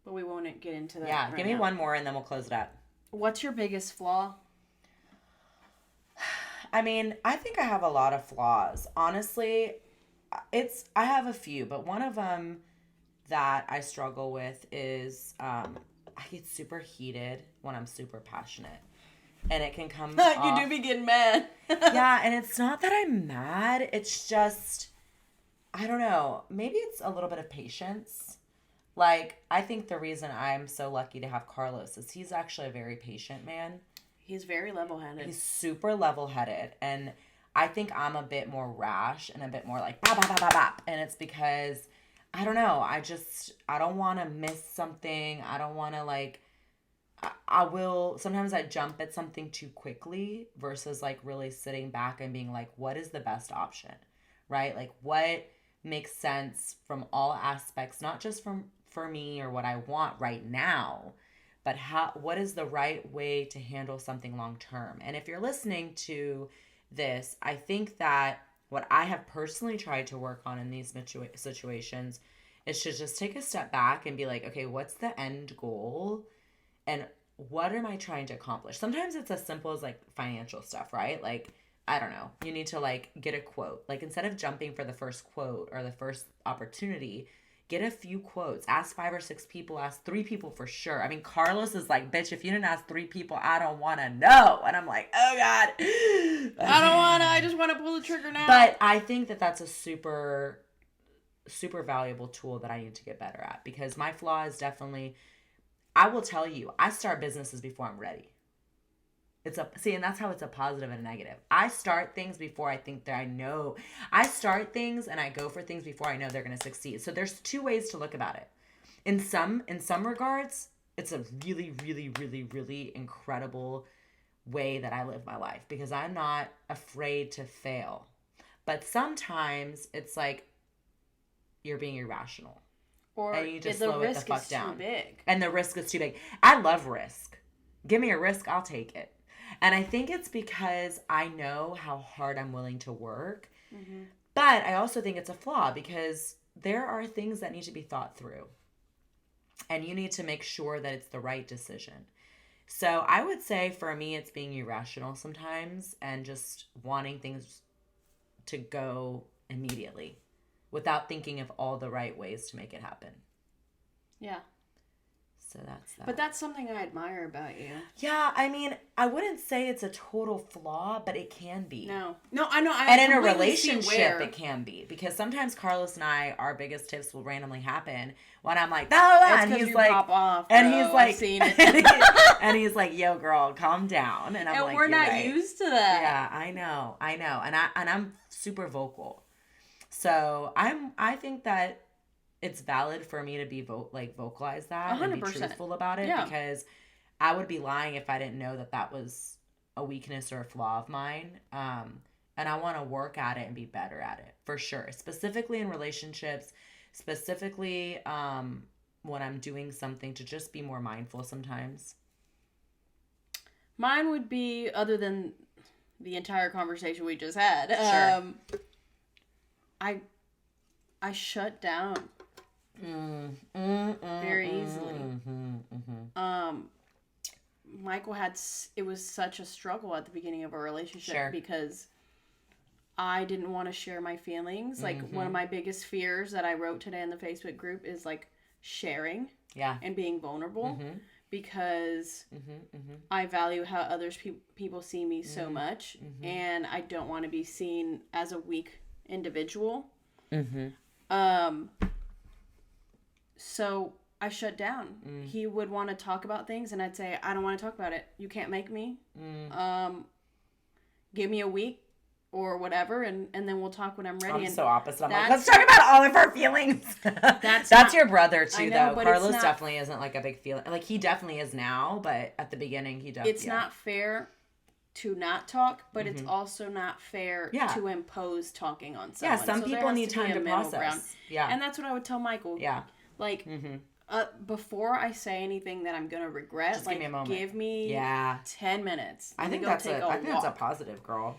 But we won't get into that. Yeah, give me one more and then we'll close it up. What's your biggest flaw? I mean, I think I have a lot of flaws. Honestly, I have a few, but one of them that I struggle with is I get super heated when I'm super passionate. And it can come You do be getting mad. Yeah, and it's not that I'm mad. It's just, I don't know. Maybe it's a little bit of patience. Like, I think the reason I'm so lucky to have Carlos is he's actually a very patient man. He's very level-headed. He's super level-headed. And I think I'm a bit more rash and a bit more like, bop, bop, bop, bop, bop. And it's because, I don't know. I don't want to miss something. I don't want to, like... sometimes I jump at something too quickly versus like really sitting back and being like, what is the best option, right? Like what makes sense from all aspects, not just for me or what I want right now, but what is the right way to handle something long term. And if you're listening to this, I think that what I have personally tried to work on in these situations is to just take a step back and be like, okay, what's the end goal? And what am I trying to accomplish? Sometimes it's as simple as like financial stuff, right? Like, I don't know. You need to like get a quote. Like instead of jumping for the first quote or the first opportunity, get a few quotes. Ask 5 or 6 people. Ask 3 people for sure. I mean, Carlos is like, bitch, if you didn't ask 3 people, I don't want to know. And I'm like, oh God. I don't want to. I just want to pull the trigger now. But I think that that's a super, super valuable tool that I need to get better at because my flaw is definitely... I will tell you, I start businesses before I'm ready. And that's how it's a positive and a negative. I start things before I think that I know. I start things and I go for things before I know they're going to succeed. So there's 2 ways to look about it. In some regards, it's a really, really, really, really incredible way that I live my life because I'm not afraid to fail. But sometimes it's like you're being irrational. Or and you just the slow it the risk fuck is down. too big. And the risk is too big. I love risk. Give me a risk, I'll take it. And I think it's because I know how hard I'm willing to work. Mm-hmm. But I also think it's a flaw because there are things that need to be thought through. And you need to make sure that it's the right decision. So I would say for me, it's being irrational sometimes and just wanting things to go immediately without thinking of all the right ways to make it happen. Yeah. So that's that. But that's something I admire about you. Yeah, I mean, I wouldn't say it's a total flaw, but it can be. No, I know. And in a relationship, it can be. Because sometimes Carlos and I, our biggest tips will randomly happen when I'm like, and he's like, pop off, and he's like, I've seen it. and he's like, yo, girl, calm down. And I'm like, we're not right. used to that. Yeah, I know. And I'm super vocal. So I think that it's valid for me to be vocalize that 100%. and be truthful about it, because I would be lying if I didn't know that was a weakness or a flaw of mine. And I want to work at it and be better at it, for sure. Specifically in relationships, specifically when I'm doing something, to just be more mindful sometimes. Mine would be, other than the entire conversation we just had, sure. I shut down very easily. Michael it was such a struggle at the beginning of our relationship, sure. because I didn't want to share my feelings. Like, one of my biggest fears that I wrote today in the Facebook group is, like, sharing and being vulnerable, because I value how others people see me so much, and I don't want to be seen as a weak individual. So I shut down. He would want to talk about things, and I'd say, I don't want to talk about it. You can't make me. Give me a week or whatever, and then we'll talk when I'm ready. I'm so opposite. I'm like, let's talk about all of our feelings. That's your brother too, though. Carlos definitely isn't like a big feeling. Like, he definitely is now, but at the beginning he definitely. It's not fair to not talk, but it's also not fair to impose talking on someone. Yeah, some people need time to process. Ground. Yeah, and that's what I would tell Michael. Yeah, like. Before I say anything that I'm gonna regret, just like, give me 10 minutes. I think that's a positive, girl.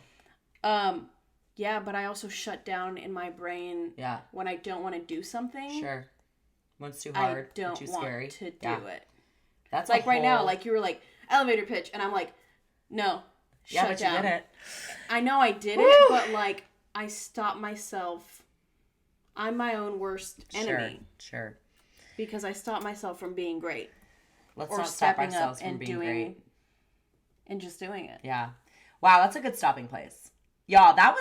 Yeah, but I also shut down in my brain when I don't want to do something. Sure. When it's too hard, I don't too want scary. to do it. That's like right now, like you were like, elevator pitch, and I'm like, no, shut down. You did it. I know I did it, but like, I stopped myself. I'm my own worst enemy. Sure. Because I stopped myself from being great. Let's not stop ourselves from being great. And just doing it. Yeah. Wow, that's a good stopping place. Y'all, that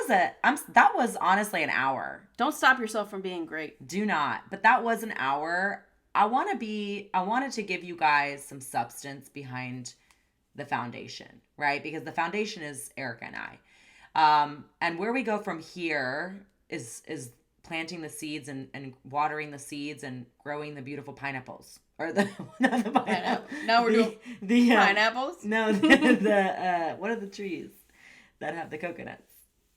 was honestly an hour. Don't stop yourself from being great. Do not. But that was an hour. I wanted to give you guys some substance behind the foundation, right? Because the foundation is Erika and I. And where we go from here is planting the seeds and watering the seeds and growing the beautiful pineapples. Or not the pineapple. No, we're doing pineapples? No, what are the trees that have the coconuts?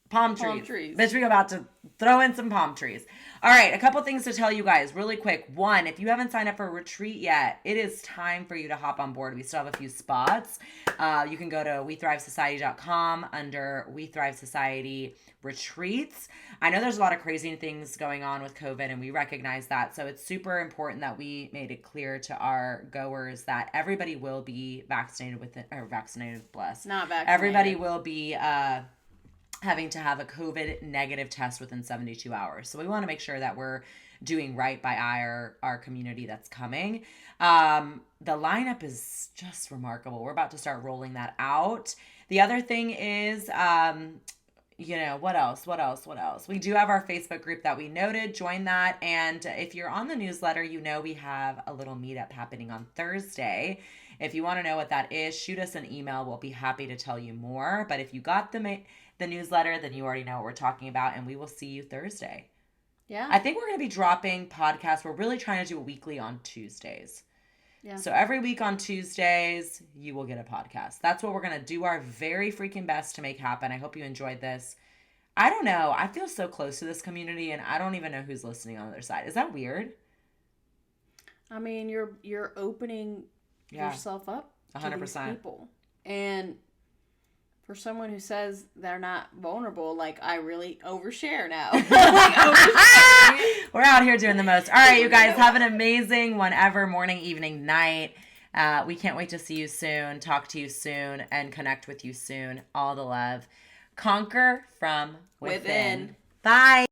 Palm trees. Bitch, we're about to throw in some palm trees. All right, a couple things to tell you guys really quick. One, if you haven't signed up for a retreat yet, it is time for you to hop on board. We still have a few spots. You can go to WeThriveSociety.com under We Thrive Society retreats. I know there's a lot of crazy things going on with COVID, and we recognize that. So it's super important that we made it clear to our goers that everybody will be vaccinated with it, or vaccinated, bless. Not vaccinated. Everybody will be having to have a COVID negative test within 72 hours. So we want to make sure that we're doing right by our community that's coming. The lineup is just remarkable. We're about to start rolling that out. The other thing is, what else? We do have our Facebook group that we noted. Join that. And if you're on the newsletter, we have a little meetup happening on Thursday. If you want to know what that is, shoot us an email. We'll be happy to tell you more. But if you got the newsletter, then you already know what we're talking about, and we will see you Thursday. Yeah. I think we're going to be dropping podcasts. We're really trying to do a weekly on Tuesdays. Yeah. So every week on Tuesdays, you will get a podcast. That's what we're going to do our very freaking best to make happen. I hope you enjoyed this. I don't know. I feel so close to this community, and I don't even know who's listening on the other side. Is that weird? I mean, you're opening yourself up 100%. To these people. And for someone who says they're not vulnerable, like, I really overshare now. We're out here doing the most. All right, you guys, have an amazing whenever, morning, evening, night. We can't wait to see you soon, talk to you soon, and connect with you soon. All the love. Conquer from within. Bye.